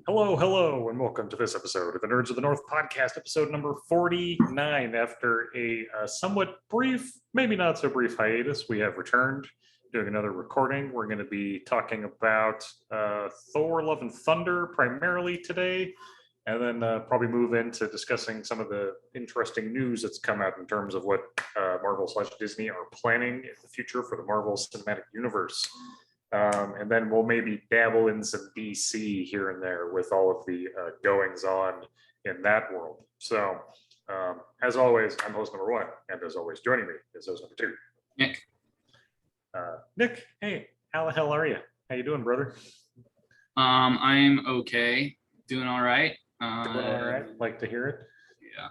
Hello, hello, and welcome to this episode of the Nerds of the North podcast, episode number 49. After a somewhat brief, maybe not so brief hiatus, we have returned doing another recording. We're going to be talking about Thor, Love, and Thunder primarily today, and then probably move into discussing some of the interesting news that's come out in terms of what Marvel/Disney are planning in the future for the Marvel Cinematic Universe. And then we'll maybe dabble in some DC here and there with all of the goings on in that world. So, as always, I'm host number one, and as always, joining me is host number two, Nick. Nick, hey, how the hell are you? How you doing, brother? I'm okay, doing all right. Doing all right. Like to hear it. Yeah,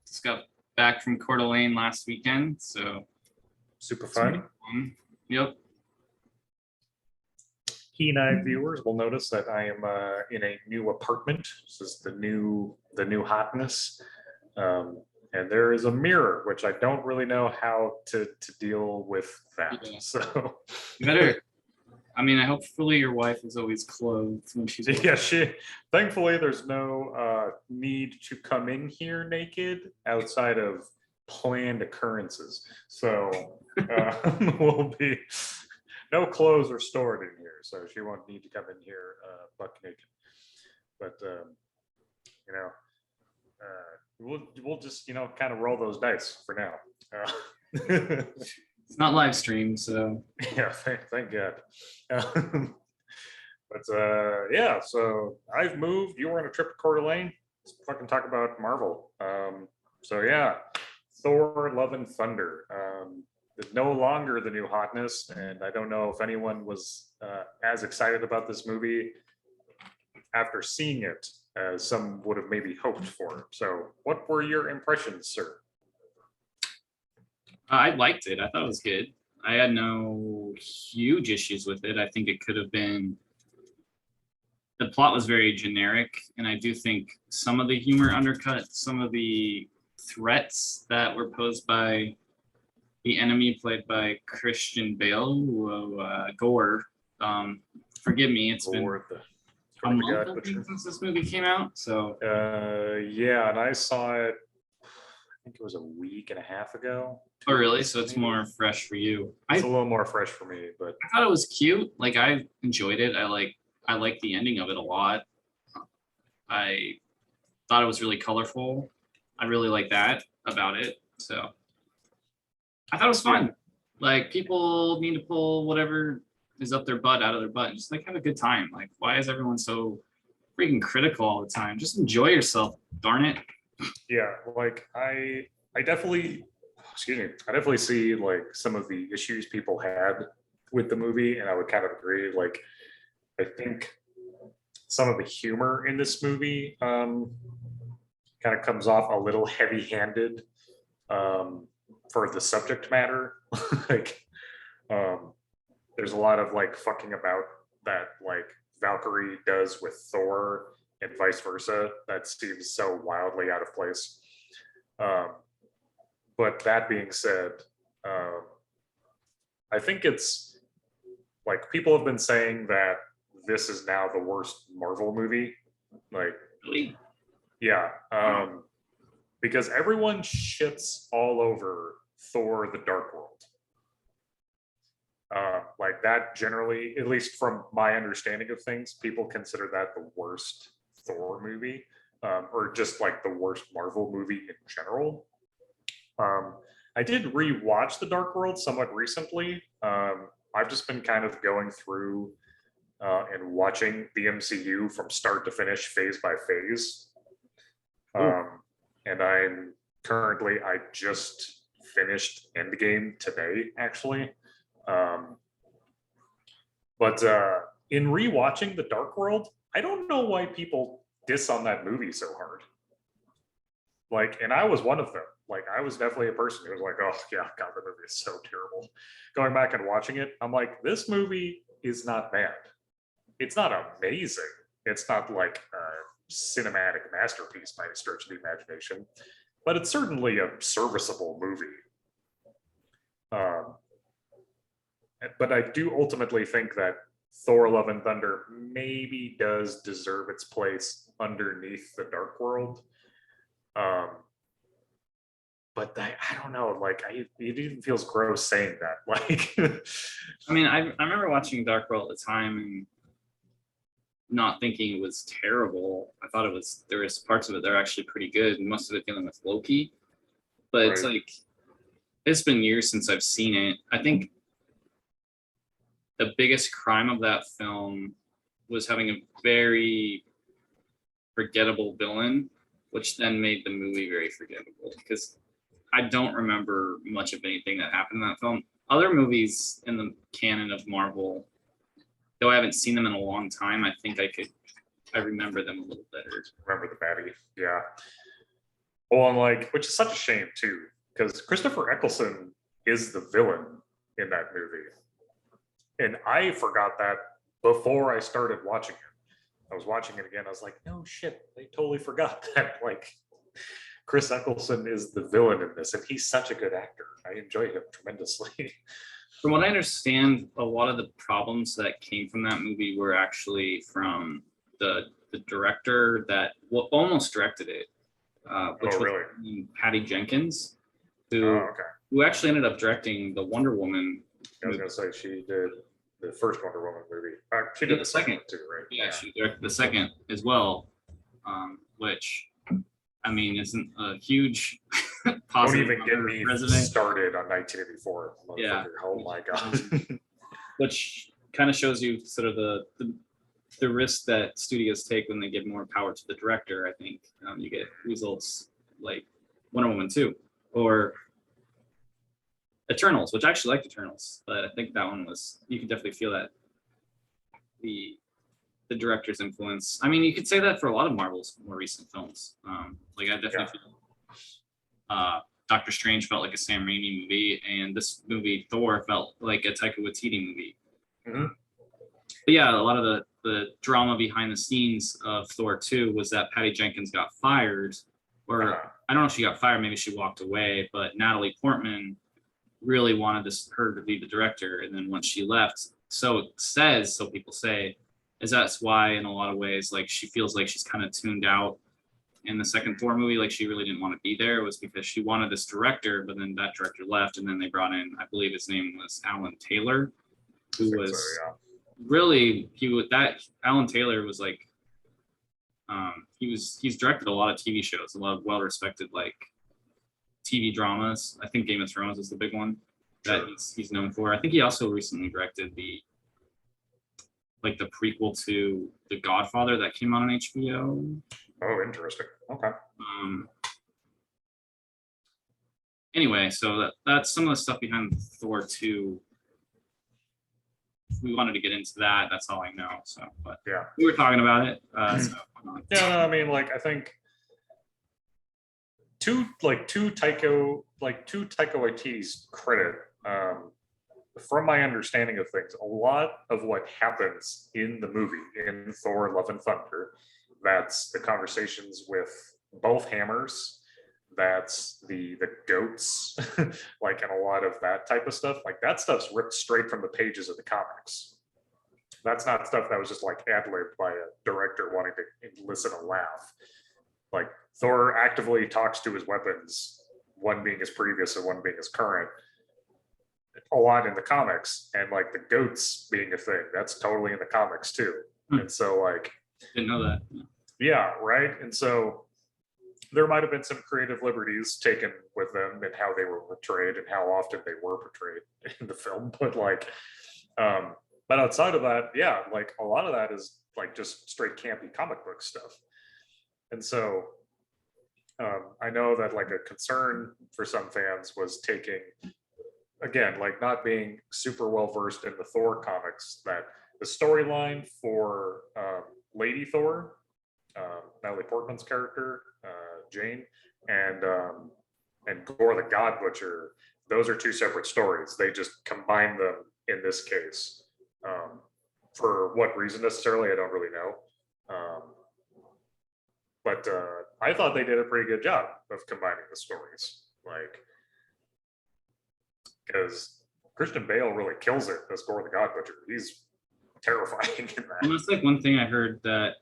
just got back from Coeur d'Alene last weekend, so super fun. Yep. Keen-eyed viewers will notice that I am in a new apartment. This is the new hotness, and there is a mirror, which I don't really know how to deal with that. Yeah. So better. I mean, hopefully your wife is always clothed when she's working. Yeah, thankfully there's no need to come in here naked outside of planned occurrences. So we'll be. No clothes are stored in here, so she won't need to come in here buck naked. But we'll just kind of roll those dice for now. It's not live stream, so yeah, thank God. But yeah, so I've moved. You were on a trip to Coeur d'Alene. Let's fucking talk about Marvel. So yeah, Thor: Love and Thunder. It's no longer the new hotness, and I don't know if anyone was as excited about this movie after seeing it as some would have maybe hoped for. So what were your impressions, sir? I liked it. I thought it was good. I had no huge issues with it. I think it could have been, the plot was very generic, and I do think some of the humor undercut some of the threats that were posed by the enemy, played by Christian Bale, Gore. Forgive me, it's Gore, been a month I think since this movie came out. So yeah, and I saw it, I think it was a week and a half ago. Oh really? So it's more fresh for you. It's a little more fresh for me, but I thought it was cute. Like, I enjoyed it. I like the ending of it a lot. I thought it was really colorful. I really like that about it. So I thought it was fun. Like, people need to pull whatever is up their butt out of their butt and just like have a good time. Like, why is everyone so freaking critical all the time? Just enjoy yourself, darn it. Yeah, like I definitely see like some of the issues people had with the movie, and I would kind of agree. Like, I think some of the humor in this movie kind of comes off a little heavy-handed. For the subject matter. Like there's a lot of like fucking about that like Valkyrie does with Thor and vice versa that seems so wildly out of place. But that being said, I think it's like people have been saying that this is now the worst Marvel movie. Like, really? Yeah. Because everyone shits all over Thor: The Dark World. Like that generally, at least from my understanding of things, people consider that the worst Thor movie, or just like the worst Marvel movie in general. I did rewatch The Dark World somewhat recently. I've just been kind of going through and watching the MCU from start to finish, phase by phase. And I just finished Endgame today, actually. But in rewatching The Dark World, I don't know why people diss on that movie so hard. Like, and I was one of them. Like, I was definitely a person who was like, oh yeah, God, the movie is so terrible. Going back and watching it, I'm like, this movie is not bad. It's not amazing. It's not like cinematic masterpiece by any stretch of the imagination, but it's certainly a serviceable movie. But I do ultimately think that Thor: Love and Thunder maybe does deserve its place underneath the Dark World. But I don't know, like it even feels gross saying that. Like, I mean, I remember watching Dark World at the time and not thinking it was terrible. I thought there was parts of it that are actually pretty good, and most of it dealing with Loki. But it's Right. like, it's been years since I've seen it. I think the biggest crime of that film was having a very forgettable villain, which then made the movie very forgettable, because I don't remember much of anything that happened in that film. Other movies in the canon of Marvel, though I haven't seen them in a long time, I think I remember them a little better. Remember the baddie, yeah. Well, and like, which is such a shame too, because Christopher Eccleston is the villain in that movie, and I forgot that before I started watching it. I was watching it again. I was like, no shit, they totally forgot that. Like, Chris Eccleston is the villain in this, and he's such a good actor. I enjoy him tremendously. From what I understand, a lot of the problems that came from that movie were actually from the director that almost directed it, which was Really? Patty Jenkins, Oh, okay. who actually ended up directing the Wonder Woman. I was going to say she did the first Wonder Woman movie. She did the second one too, right? Yeah, she directed the second as well, which, I mean, isn't a huge positive. Don't even get me started on 1984. Yeah. Oh my god. Which kind of shows you sort of the risk that studios take when they give more power to the director. I think you get results like Wonder Woman 2 or Eternals, which I actually liked Eternals, but I think that one was, you could definitely feel that the director's influence. I mean, you could say that for a lot of Marvel's more recent films. Like I definitely feel Doctor Strange felt like a Sam Raimi movie, and this movie Thor felt like a Taika Waititi movie. Mm-hmm. But yeah, a lot of the drama behind the scenes of Thor 2 was that Patty Jenkins got fired, or I don't know if she got fired, maybe she walked away, but Natalie Portman really wanted her to be the director, and then once she left, so people say, is that's why in a lot of ways, like she feels like she's kind of tuned out in the second Thor movie, like she really didn't want to be there. It was because she wanted this director, but then that director left, and then they brought in, I believe his name was Alan Taylor, who was really, Alan Taylor was like, he's directed a lot of TV shows, a lot of well-respected like TV dramas. I think Game of Thrones is the big one that he's known for. I think he also recently directed the prequel to The Godfather that came out on HBO. Oh, interesting. Okay. Anyway, so that's some of the stuff behind Thor 2. If we wanted to get into that, that's all I know. So, but yeah, we were talking about it. Yeah, no, I mean, like I think to Taika Waititi's credit, from my understanding of things, a lot of what happens in the movie in Thor: Love and Thunder, that's the conversations with both hammers, that's the goats, like, and a lot of that type of stuff. Like that stuff's ripped straight from the pages of the comics. That's not stuff that was just like ad-libbed by a director wanting to elicit a laugh. Like Thor actively talks to his weapons, one being his previous and one being his current, a lot in the comics, and like the goats being a thing, that's totally in the comics too. And so like, didn't know that. Yeah, right. And so there might have been some creative liberties taken with them and how they were portrayed and how often they were portrayed in the film. But like, but outside of that, yeah, like a lot of that is like just straight campy comic book stuff. And so I know that like a concern for some fans was taking, again, like not being super well versed in the Thor comics, that the storyline for Lady Thor, Natalie Portman's character, Jane, and Gore the God Butcher, those are two separate stories. They just combine them in this case. For what reason necessarily, I don't really know. But I thought they did a pretty good job of combining the stories. Like, because Christian Bale really kills it as Gore the God Butcher. He's terrifying in And that. that's like one thing I heard that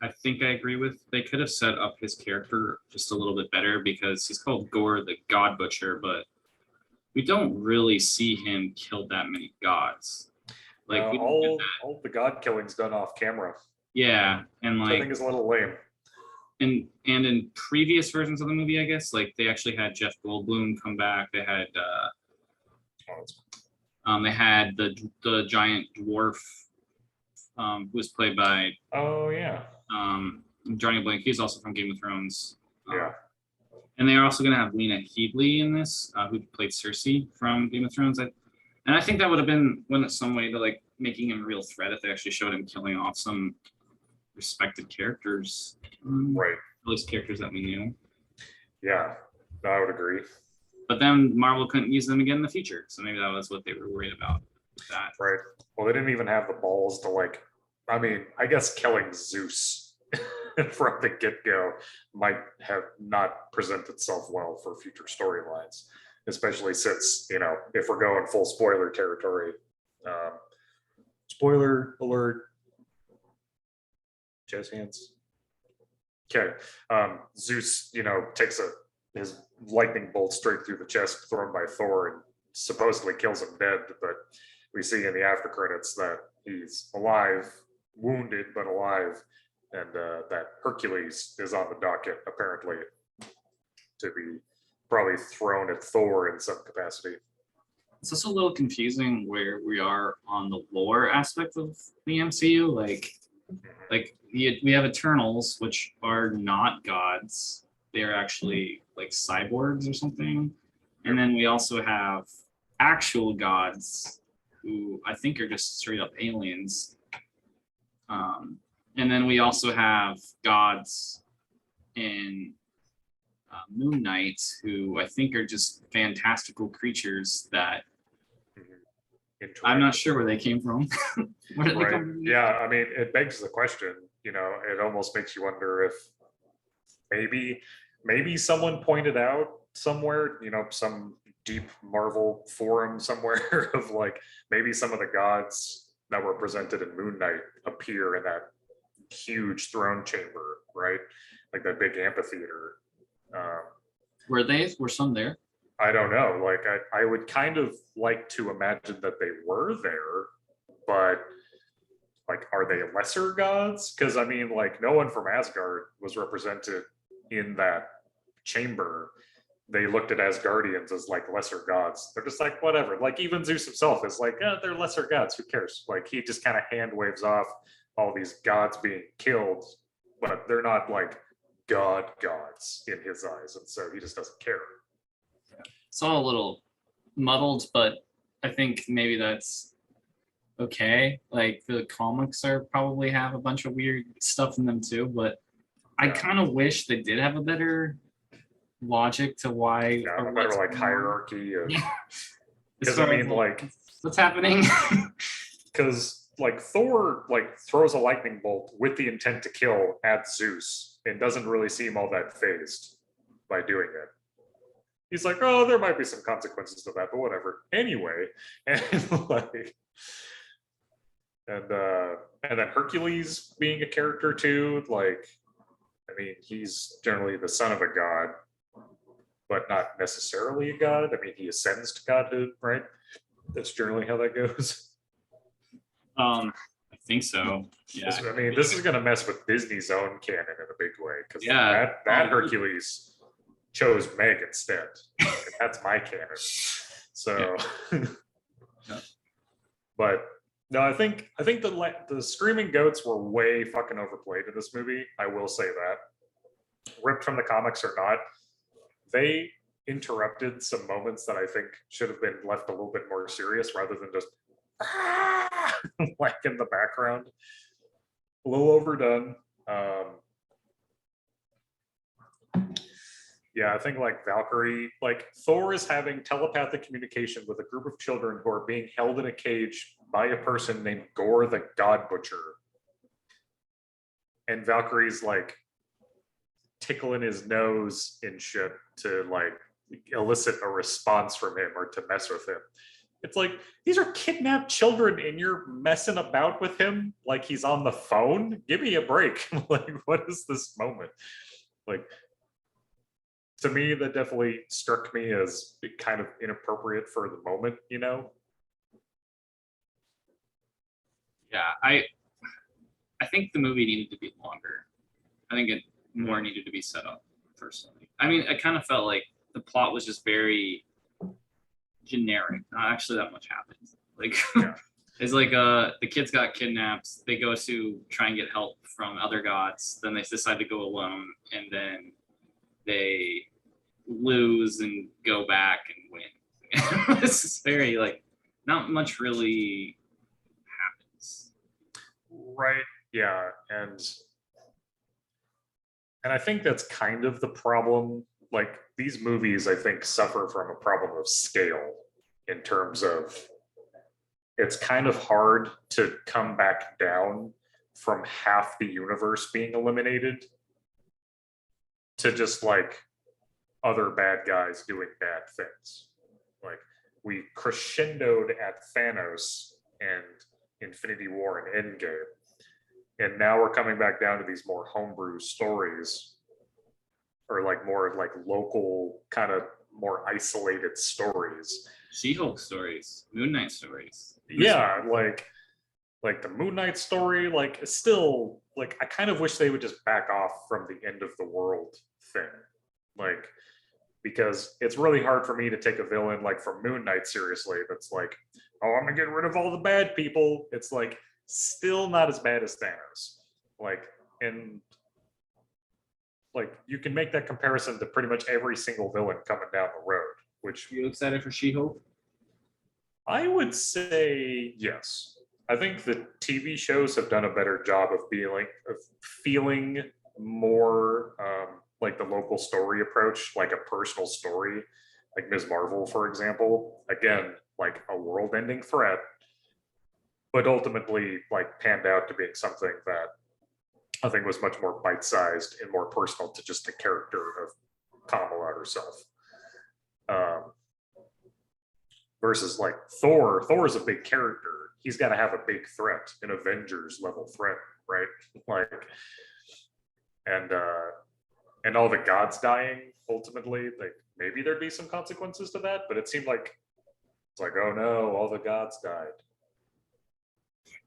I think I agree with. They could have set up his character just a little bit better because he's called Gore the God Butcher, but we don't really see him kill that many gods. Like we don't get that. All the god killings done off camera, Yeah, and which I think like is a little lame. and in previous versions of the movie, I guess like they actually had Jeff Goldblum come back. They had the giant dwarf who was played by Oh yeah, Johnny Blank. He's also from Game of Thrones. yeah. And they are also going to have Lena Headey in this, who played Cersei from Game of Thrones. And I think that would have been some way to like making him a real threat if they actually showed him killing off some respected characters, Right. at least characters that we knew. Yeah, no, I would agree. But then Marvel couldn't use them again in the future, so maybe that was what they were worried about with that. Right. Well, they didn't even have the balls to like. I mean, I guess killing Zeus from the get-go might have not presented itself well for future storylines, especially since, you know, if we're going full spoiler territory, spoiler alert, jazz hands. Okay. Zeus, you know, takes his lightning bolt straight through the chest thrown by Thor and supposedly kills him dead, but we see in the after credits that he's alive, wounded but alive, and that Hercules is on the docket apparently to be probably thrown at Thor in some capacity. It's also a little confusing where we are on the lore aspect of the MCU. Like we have Eternals, which are not gods; they're actually like cyborgs or something. And then we also have actual gods who I think are just straight up aliens. And then we also have gods in Moon Knight, who I think are just fantastical creatures that I'm not sure where they came from. Where did they come from? Yeah, I mean, it begs the question, you know, it almost makes you wonder if maybe someone pointed out somewhere, you know, some deep Marvel forum somewhere of like maybe some of the gods that were presented in Moon Knight appear in that huge throne chamber, right? Like that big amphitheater. Were some there? I don't know. Like I would kind of like to imagine that they were there, but like, are they lesser gods? Because I mean, like, no one from Asgard was represented in that chamber. They looked at Asgardians as like lesser gods. They're just like, whatever. Like even Zeus himself is like, they're lesser gods. Who cares? Like he just kind of hand waves off all these gods being killed, but they're not like gods in his eyes, and so he just doesn't care. It's all a little muddled, but I think maybe that's okay. Like the comics are probably have a bunch of weird stuff in them too, but I kind of wish they did have a better logic to why. Yeah, a better like hierarchy of. Because I mean, like, what's happening? Because like Thor like throws a lightning bolt with the intent to kill at Zeus and doesn't really seem all that phased by doing it. He's like, oh, there might be some consequences to that, but whatever. Anyway, and like, and then Hercules being a character too. Like, I mean, he's generally the son of a god, but not necessarily a god. I mean, he ascends to godhood, right? That's generally how that goes. I think so. Yeah. I mean, this is going to mess with Disney's own canon in a big way because Yeah. that Hercules chose Meg instead. And that's my canon. So, Yeah. But no, I think the screaming goats were way fucking overplayed in this movie. I will say that, ripped from the comics or not, they interrupted some moments that I think should have been left a little bit more serious rather than just like in the background. A little overdone. Yeah, I think like Valkyrie, like Thor is having telepathic communication with a group of children who are being held in a cage by a person named Gore the God Butcher. And Valkyrie's like tickling his nose and shit to like elicit a response from him or to mess with him. It's like, these are kidnapped children and you're messing about with him like he's on the phone. Give me a break. Like, what is this moment? Like, to me, that definitely struck me as kind of inappropriate for the moment, you know? Yeah, I think the movie needed to be longer. I think it more needed to be set up personally. I mean, I kind of felt like the plot was just very generic. Not actually that much happened. Like Yeah. it's like the kids got kidnapped. They go to try and get help from other gods. Then they decide to go alone, and then they lose and go back and win. This is very like not much really happens. Right. Yeah. And I think that's kind of the problem. Like, these movies, I think, suffer from a problem of scale in terms of it's kind of hard to come back down from half the universe being eliminated to just like other bad guys doing bad things. Like, we crescendoed at Thanos and Infinity War and Endgame. And now we're coming back down to these more homebrew stories, or like more like local, kind of more isolated stories. She-Hulk stories, Moon Knight stories. Yeah, like the Moon Knight story, like it's still like, I kind of wish they would just back off from the end of the world thing. Like, because it's really hard for me to take a villain like from Moon Knight seriously. That's like, oh, I'm gonna get rid of all the bad people. It's like still not as bad as Thanos. Like, and like you can make that comparison to pretty much every single villain coming down the road. Which Are you excited for She-Hulk? I would say yes. I think the TV shows have done a better job of being like of feeling more like the local story approach, like a personal story, like Ms. Marvel, for example. Again, like a world-ending threat, but ultimately like panned out to being something that I think was much more bite-sized and more personal to just the character of Kamala herself. Versus like Thor. Thor is a big character. He's got to have a big threat, an Avengers level threat, right? Like, and all the gods dying ultimately, like maybe there'd be some consequences to that, but it seemed like it's like, oh no, all the gods died.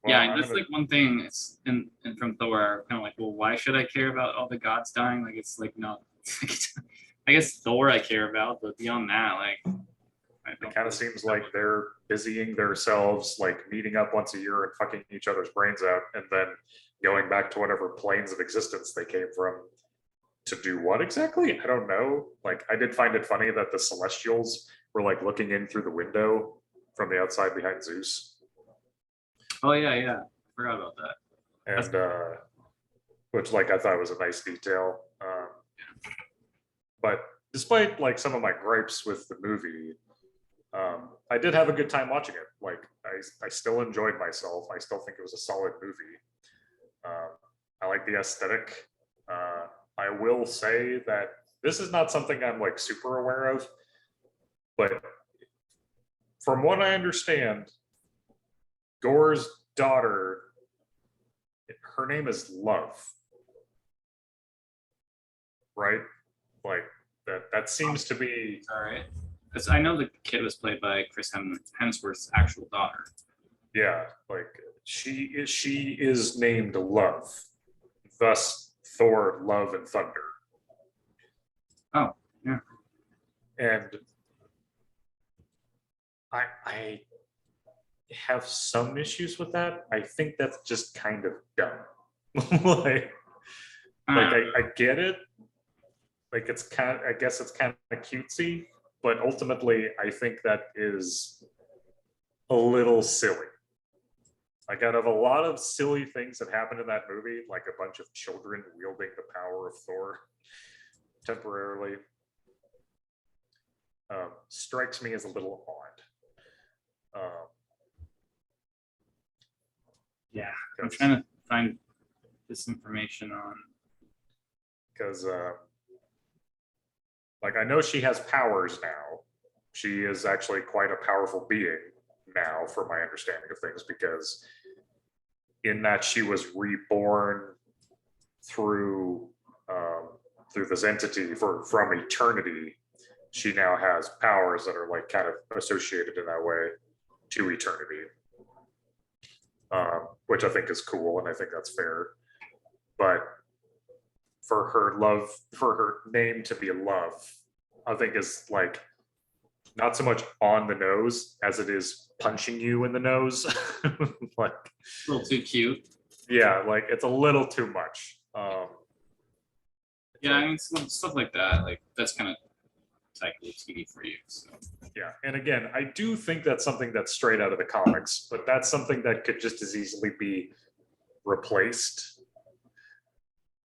Well, Yeah, and that's like one thing. It's and from Thor, kind of like, well, why should I care about all the gods dying? Like, it's like not. I guess Thor I care about, but beyond that, like, it kind of seems like they're busying themselves, like meeting up once a year and fucking each other's brains out, and then going back to whatever planes of existence they came from to do what exactly? I don't know. Like, I did find it funny that the Celestials were like looking in through the window from the outside behind Zeus. Oh yeah, forgot about that. And which like I thought was a nice detail. But despite like some of my gripes with the movie, I did have a good time watching it. Like, I still enjoyed myself. I still think it was a solid movie. I like the aesthetic. I will say that this is not something I'm like super aware of, but from what I understand, Gore's daughter, her name is Love, right? Like that seems to be all right. Because I know the kid was played by Chris Hemsworth's actual daughter. Yeah, like she is named Love, thus Thor, Love, and Thunder. Oh, yeah. And I have some issues with that. I think that's just kind of dumb. like I get it. Like, it's kind of, I guess it's kind of cutesy, but ultimately I think that is a little silly. Like, out of a lot of silly things that happened in that movie, like a bunch of children wielding the power of Thor temporarily, strikes me as a little odd. Yeah, I'm trying to find this information on. Because, like, I know she has powers now. She is actually quite a powerful being. now, from my understanding of things, because in that she was reborn through through this entity from eternity, she now has powers that are like kind of associated in that way to eternity, which I think is cool, and I think that's fair. But for her name to be love, I think is like not so much on the nose as it is punching you in the nose. Like, A little too cute. yeah, like it's a little too much. Yeah, I mean, stuff like that. Like that's kind of technically TV for you. So. Yeah, and again, I do think that's something that's straight out of the comics, but that's something that could just as easily be replaced.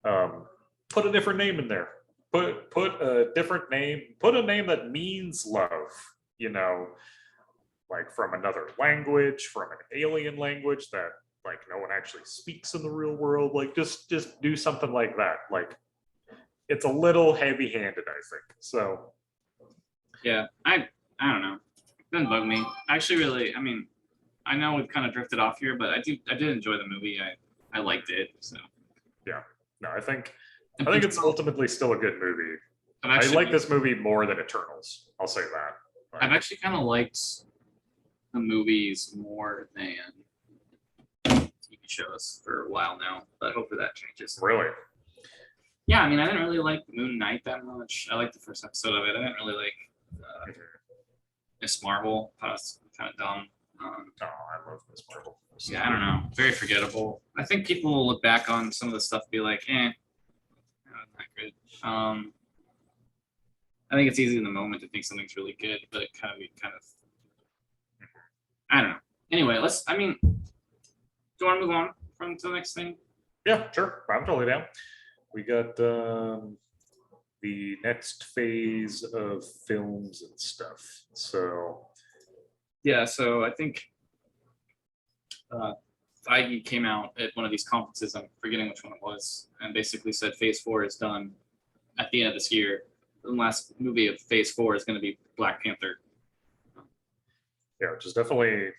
Put a different name in there. Put a different name. Put a name that means love. You know, like from another language, from an alien language that like no one actually speaks in the real world. Like just do something like that. Like it's a little heavy-handed, I think. So yeah, I don't know. It doesn't bug me. I actually really, I mean, I know we've kind of drifted off here, but I did enjoy the movie. I liked it. So yeah, no, I think it's ultimately still a good movie. I like this movie more than Eternals. I'll say that. Like, I've actually kind of liked the movies more than TV shows for a while now, but hopefully that changes. really? Yeah, I mean, I didn't really like Moon Knight that much. I liked the first episode of it. I didn't really like Miss Marvel. I thought it was kind of dumb. Oh, I love Miss Marvel. Yeah, I don't know. Very forgettable. I think people will look back on some of the stuff and be like, not good. I think it's easy in the moment to think something's really good, but it kind of, I don't know. Anyway, do you want to move on to the next thing? Yeah, sure. I'm totally down. We got the next phase of films and stuff. So yeah, so I think Feige came out at one of these conferences, I'm forgetting which one it was, and basically said Phase 4 is done at the end of this year. The last movie of Phase 4 is going to be Black Panther. Yeah, which is definitely,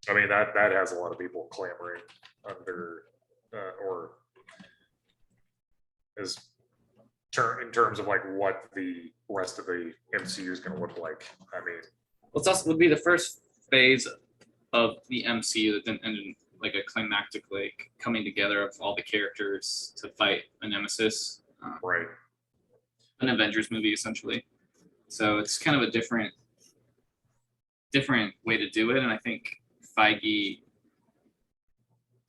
I mean, that has a lot of people clamoring under, or is in terms of like what the rest of the MCU is going to look like. I mean, well, it's also would be the first phase of the MCU that then ended like a climactic like coming together of all the characters to fight a nemesis. Right. An Avengers movie essentially. So it's kind of a different way to do it, and I think Feige.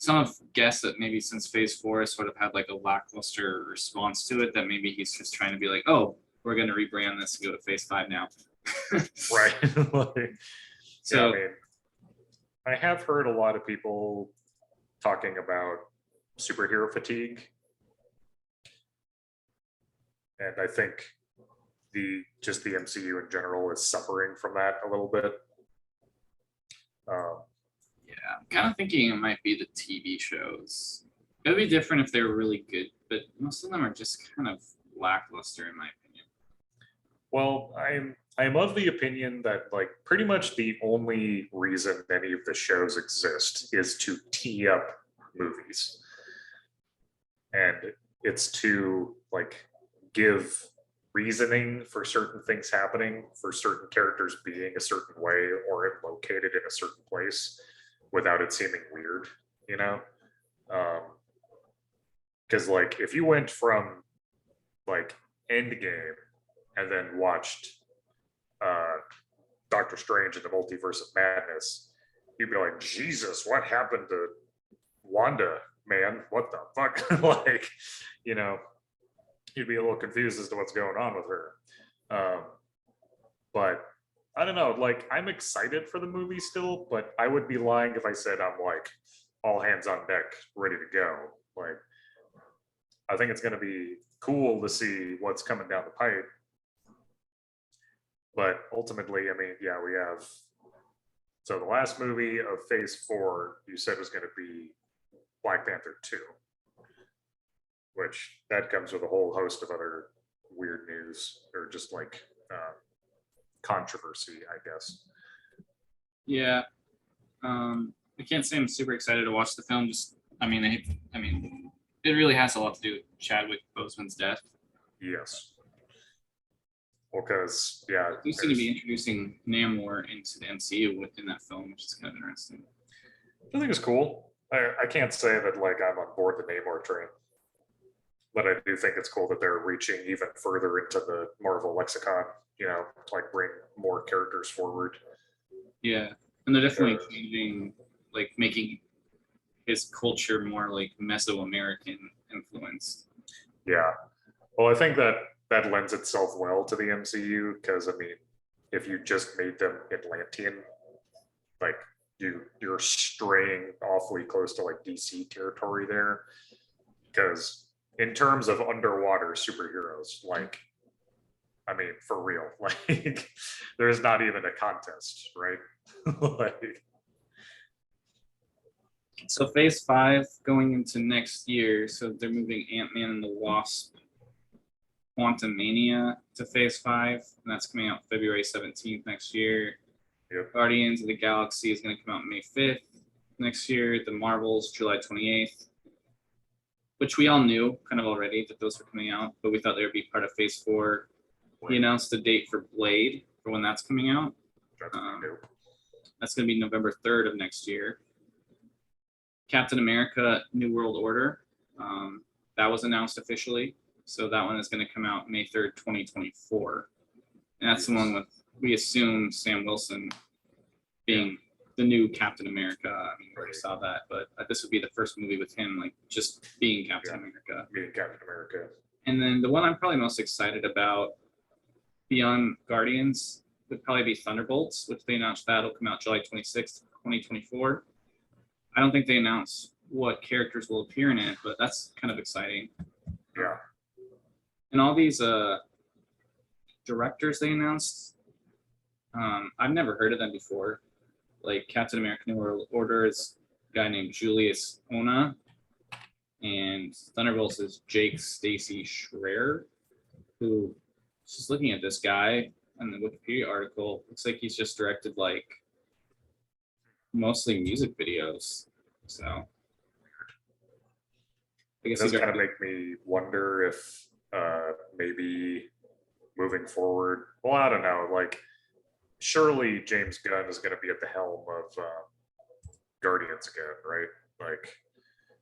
Some have guessed that maybe since Phase 4 has sort of had like a lackluster response to it, that maybe he's just trying to be like, oh, we're going to rebrand this and go to Phase 5 now. Right. So, yeah, I mean, I have heard a lot of people talking about superhero fatigue. And I think the MCU in general is suffering from that a little bit. yeah, I'm kind of thinking it might be the TV shows. It would be different if they were really good, but most of them are just kind of lackluster in my opinion. Well, I'm of the opinion that like pretty much the only reason any of the shows exist is to tee up movies. And it's to like give reasoning for certain things happening, for certain characters being a certain way or located in a certain place without it seeming weird, you know? Because like if you went from like Endgame and then watched Doctor Strange in the Multiverse of Madness, you'd be like, Jesus, what happened to Wanda, man? What the fuck? Like, you know, you'd be a little confused as to what's going on with her. But I don't know, like I'm excited for the movie still, but I would be lying if I said I'm like all hands on deck, ready to go. Like, I think it's going to be cool to see what's coming down the pipe. But ultimately, I mean, yeah, we have. So the last movie of Phase 4, you said was going to be Black Panther 2, which that comes with a whole host of other weird news or just like controversy, I guess. Yeah. I can't say I'm super excited to watch the film. Just, it really has a lot to do with Chadwick Boseman's death. Yes. Well, because yeah, You seem to be introducing Namor into the MCU within that film, which is kind of interesting. I think it's cool. I can't say that like I'm on board the Namor train, but I do think it's cool that they're reaching even further into the Marvel lexicon. You know, to like bring more characters forward. Yeah, and they're definitely changing, like making his culture more like Mesoamerican influenced. Yeah. Well, I think that lends itself well to the MCU because I mean, if you just made them Atlantean, like you're straying awfully close to like DC territory there. Because in terms of underwater superheroes, like I mean, for real, like there's not even a contest, right? Like, so Phase 5 going into next year, so they're moving Ant-Man and the Wasp Quantumania to Phase 5, and that's coming out February 17th next year. yep. Guardians of the Galaxy is going to come out May 5th next year. The Marvels, July 28th, which we all knew kind of already that those were coming out, but we thought they would be part of Phase 4. He announced the date for Blade for when that's coming out. That's going to be November 3rd of next year. Captain America New World Order, that was announced officially. So that one is going to come out May 3rd, 2024. And that's the one with, we assume, Sam Wilson being the new Captain America. I mean, we already saw that, but this would be the first movie with him, like, just being Captain America. Being Captain America. And then the one I'm probably most excited about beyond Guardians would probably be Thunderbolts, which they announced that'll come out July 26th, 2024. I don't think they announced what characters will appear in it, but that's kind of exciting. Yeah. And all these directors they announced, I've never heard of them before. Like Captain America New World Order is a guy named Julius Ona, and Thunderbolts is Jake Stacy Schreier, who, just looking at this guy and the Wikipedia article, looks like he's just directed like mostly music videos. So I guess it does kind of make me wonder if maybe moving forward, well, I don't know, like surely James Gunn is going to be at the helm of Guardians again, right? Like,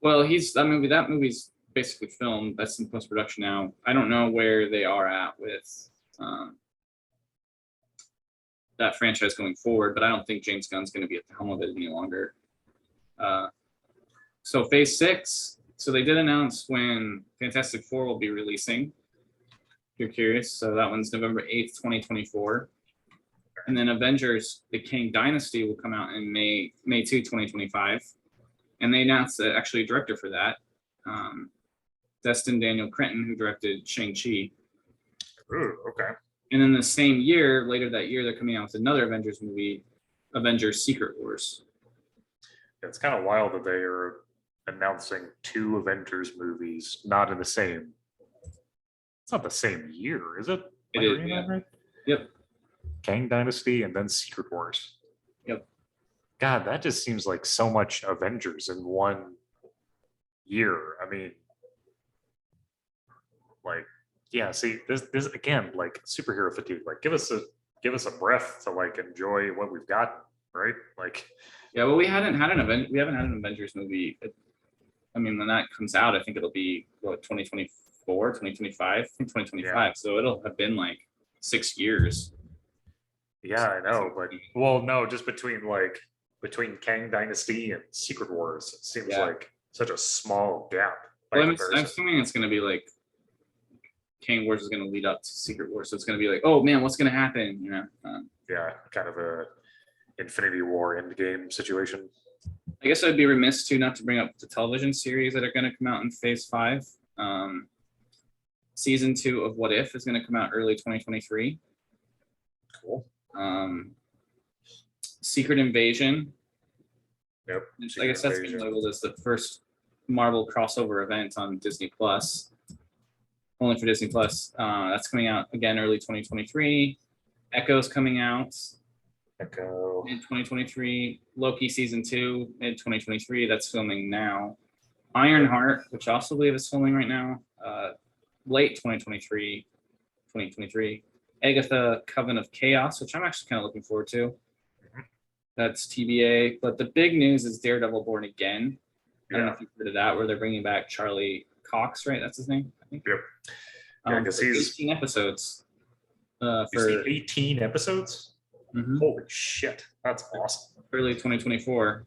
well, that movie's basically filmed. That's in post-production now. I don't know where they are at with that franchise going forward, but I don't think James Gunn's going to be at the helm of it any longer. So Phase 6, so they did announce when Fantastic Four will be releasing, if you're curious. So that one's November 8th, 2024. And then Avengers, the Kang Dynasty will come out in May 2, 2025. And they announced actually a director for that, Destin Daniel Cretton, who directed Shang-Chi. Ooh, okay. And then the same year, later that year, they're coming out with another Avengers movie, Avengers Secret Wars. It's kind of wild that they are announcing 2 Avengers movies, not in the same. It's not the same year, is it? It is. Yeah. Right? Yep. Kang Dynasty and then Secret Wars. Yep. God, that just seems like so much Avengers in one year. I mean, like, yeah. See, this again, like superhero fatigue. Like, give us a breath to like enjoy what we've got, right? Like, yeah. Well, we haven't had an Avengers movie. I mean, when that comes out, I think it'll be what 2024, 2025, I think 2025. Yeah. So it'll have been like 6 years. Yeah, I know, but well, no, just between Kang Dynasty and Secret Wars, it seems like such a small gap. Well, I'm assuming it's going to be like Kang Wars is going to lead up to Secret Wars, so it's going to be like, oh man, what's going to happen? You know? Yeah, kind of a Infinity War Endgame situation. I guess I'd be remiss not to bring up the television series that are going to come out in Phase 5. Season 2 of What If is going to come out early 2023. Cool. Secret Invasion. Yep. I guess that's been labeled as the first Marvel crossover event on Disney Plus. Only for Disney Plus. That's coming out again early 2023. Echo's coming out. Echo. Mid 2023. Loki season 2, mid 2023. That's filming now. Ironheart, which I also believe is filming right now, late 2023. Agatha, Coven of Chaos, which I'm actually kind of looking forward to. That's TBA. But the big news is Daredevil Born Again. I don't know if you've heard of that, where they're bringing back Charlie Cox, right? That's his name, I think. Yep. Yeah, because he's 18 episodes. For 18 episodes. Mhm. Holy shit, that's awesome. Early 2024.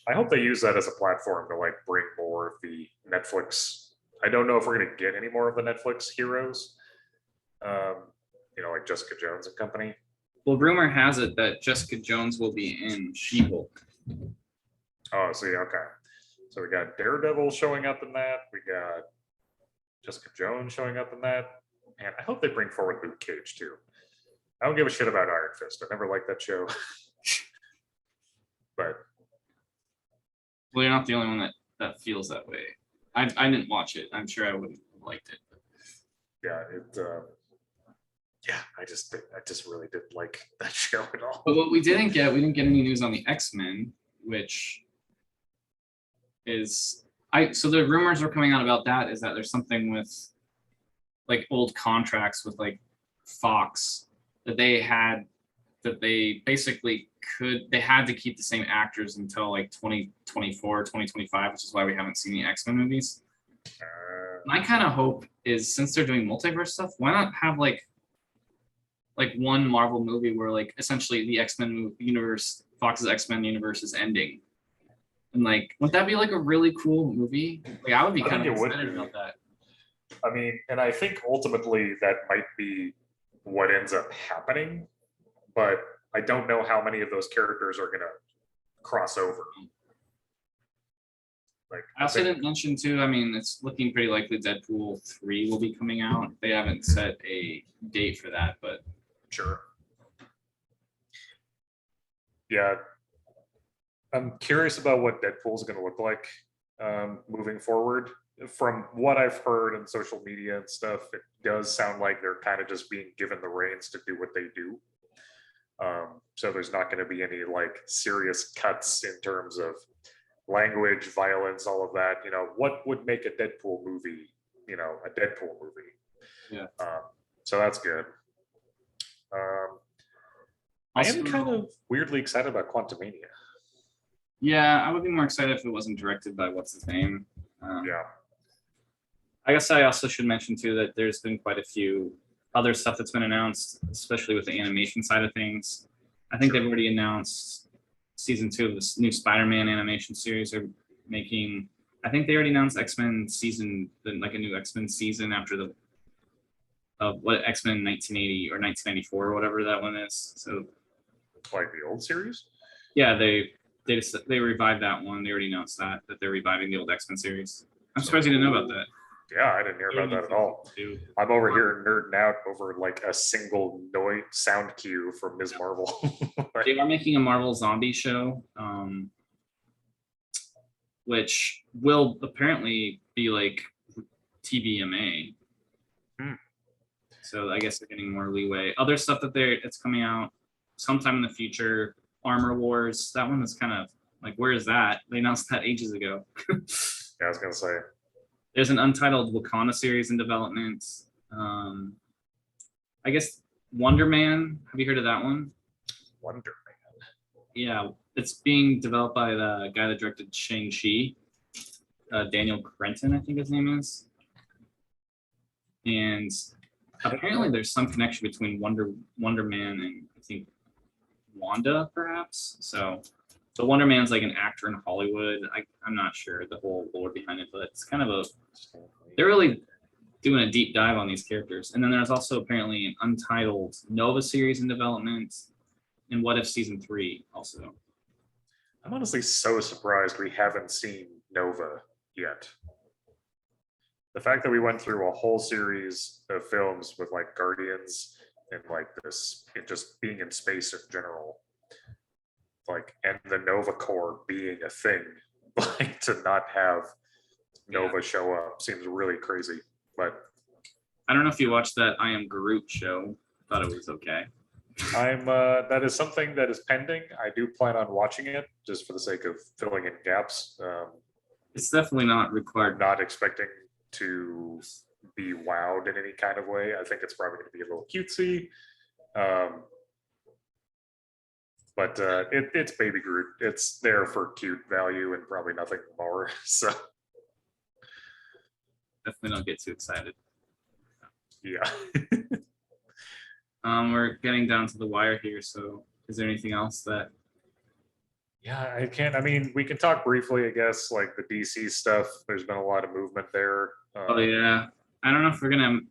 I hope they use that as a platform to like bring more of the Netflix. I don't know if we're going to get any more of the Netflix heroes. Like Jessica Jones and company. Well, rumor has it that Jessica Jones will be in She-Hulk. Oh, see, okay. So we got Daredevil showing up in that. We got Jessica Jones showing up in that. And I hope they bring forward Luke Cage too. I don't give a shit about Iron Fist. I never liked that show. But well, you're not the only one that feels that way. I didn't watch it. I'm sure I wouldn't have liked it. Yeah, I just really didn't like that show at all. But what we didn't get any news on the X-Men, which is so the rumors were coming out about that is that there's something with like old contracts with like Fox that they had that they basically they had to keep the same actors until like 2024, 2025, which is why we haven't seen the X-Men movies. My kind of hope is since they're doing multiverse stuff, why not have like one Marvel movie where like essentially the X-Men universe, Fox's X-Men universe is ending. And like, wouldn't that be like a really cool movie? Like I would be kind of excited about that. I mean, and I think ultimately that might be what ends up happening, but I don't know how many of those characters are gonna cross over. Like I also didn't mention too, I mean, it's looking pretty likely Deadpool 3 will be coming out. They haven't set a date for that, but sure. Yeah. I'm curious about what Deadpool is going to look like moving forward. From what I've heard in social media and stuff, it does sound like they're kind of just being given the reins to do what they do. So there's not going to be any like serious cuts in terms of language, violence, all of that. What would make a Deadpool movie, a Deadpool movie? Yeah. So that's good. I am kind of weirdly excited about Quantumania. Yeah, I would be more excited if it wasn't directed by what's his name. Yeah. I guess I also should mention too that there's been quite a few other stuff that's been announced, especially with the animation side of things. I think they've already announced season 2 of this new Spider-Man animation series are making. I think they already announced X-Men season, like a new X-Men season after the what X-Men 1980 or 1994 or whatever that one is. So like the old series? Yeah, they revived that one. They already announced that they're reviving the old X-Men series. I'm surprised you didn't know about that. Yeah, I didn't hear about that at all. I'm over here nerding out over like a single noise sound cue from Ms. Marvel. They are making a Marvel zombie show, which will apparently be like TVMA. So I guess they're getting more leeway. Other stuff it's coming out sometime in the future. Armor Wars. That one is kind of like, where is that? They announced that ages ago. Yeah, I was gonna say. There's an untitled Wakanda series in development. I guess Wonder Man. Have you heard of that one? Wonder Man. Yeah, it's being developed by the guy that directed Shang-Chi, Daniel Cretton, I think his name is. And apparently there's some connection between Wonder Man and I think Wanda, perhaps. So Wonder Man's like an actor in Hollywood. I'm not sure the whole lore behind it, but it's kind of they're really doing a deep dive on these characters. And then there's also apparently an untitled Nova series in development and What If season 3 also. I'm honestly so surprised we haven't seen Nova yet. The fact that we went through a whole series of films with like Guardians and like this, and just being in space in general, like, and the Nova Corps being a thing, like to not have Nova show up seems really crazy. But I don't know if you watched that I Am Groot show. Thought it was okay. That is something that is pending. I do plan on watching it just for the sake of filling in gaps. It's definitely not I'm required. not expecting to be wowed in any kind of way. I think it's probably going to be a little cutesy. But it's Baby Groot. It's there for cute value and probably nothing more. So Definitely don't get too excited. yeah. We're getting down to the wire here. So is there anything else that? Yeah, I can't. I mean, we can talk briefly, I guess, like the DC stuff. There's been a lot of movement there. Oh yeah, I don't know if we're gonna have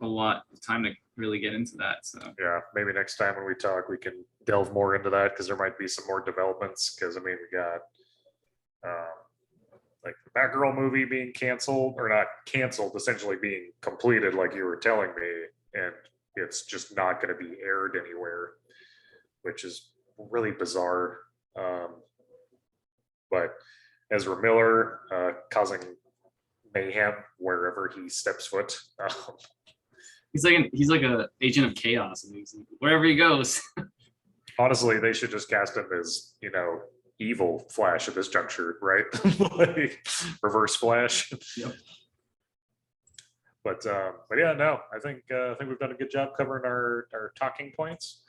a lot of time to really get into that. So Yeah, maybe next time when we talk, we can delve more into that because there might be some more developments. Because I mean, we got like the Batgirl movie being canceled or not canceled, essentially being completed, like you were telling me, and it's just not going to be aired anywhere, which is really bizarre. But Ezra Miller causing mayhem wherever he steps foot. he's like a agent of chaos, and he's wherever he goes. Honestly, they should just cast him as, evil Flash at this juncture, right? Like Reverse Flash. Yep. But yeah, no, I think we've done a good job covering our talking points.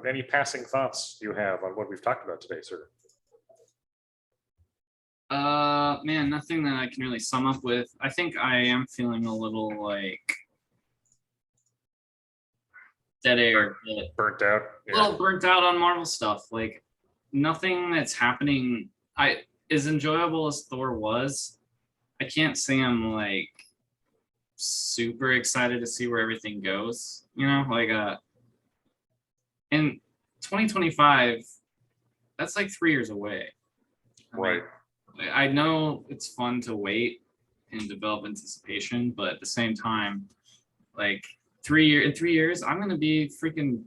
Any passing thoughts you have on what we've talked about today, sir? Man, nothing that I can really sum up with. I think I am feeling a little like dead air, Burnt out. a little burnt out on Marvel stuff. Like nothing that's happening. As enjoyable as Thor was, I can't say I'm like super excited to see where everything goes. Like in 2025, that's like 3 years away. Right. I know it's fun to wait and develop anticipation, but at the same time, like in 3 years, I'm gonna be freaking.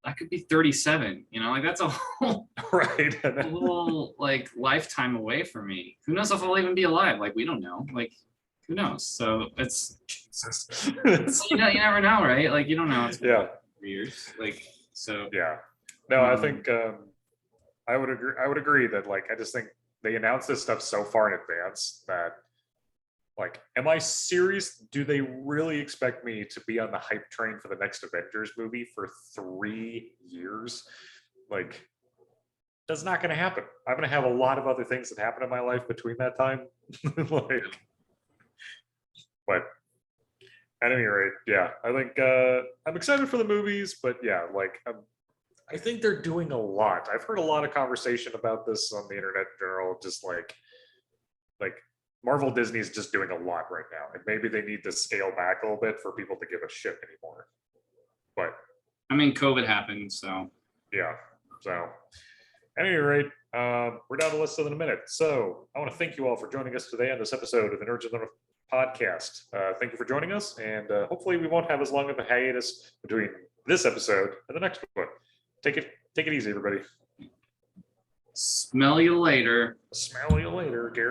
I could be 37. Like that's a whole Right. a whole like lifetime away from me. Who knows if I'll even be alive? Like we don't know. Like who knows? So it's you never know, right? Like you don't know. It's Yeah. 3 years. Like so. Yeah. No, I think I would agree. I would agree that I just think they announced this stuff so far in advance that am I serious? Do they really expect me to be on the hype train for the next Avengers movie for 3 years? That's not going to happen. I'm going to have a lot of other things that happen in my life between that time. But at any rate, yeah, I think I'm excited for the movies, but yeah, I think they're doing a lot. I've heard a lot of conversation about this on the internet in general, just like Marvel Disney is just doing a lot right now. And maybe they need to scale back a little bit for people to give a shit anymore. But I mean, COVID happened, so. Yeah. So at any rate, we're down the list in a minute. So I want to thank you all for joining us today on this episode of the Nerds of the North podcast. Thank you for joining us. And hopefully we won't have as long of a hiatus between this episode and the next one. Take it easy, everybody. Smell you later. Smell you later, Gary.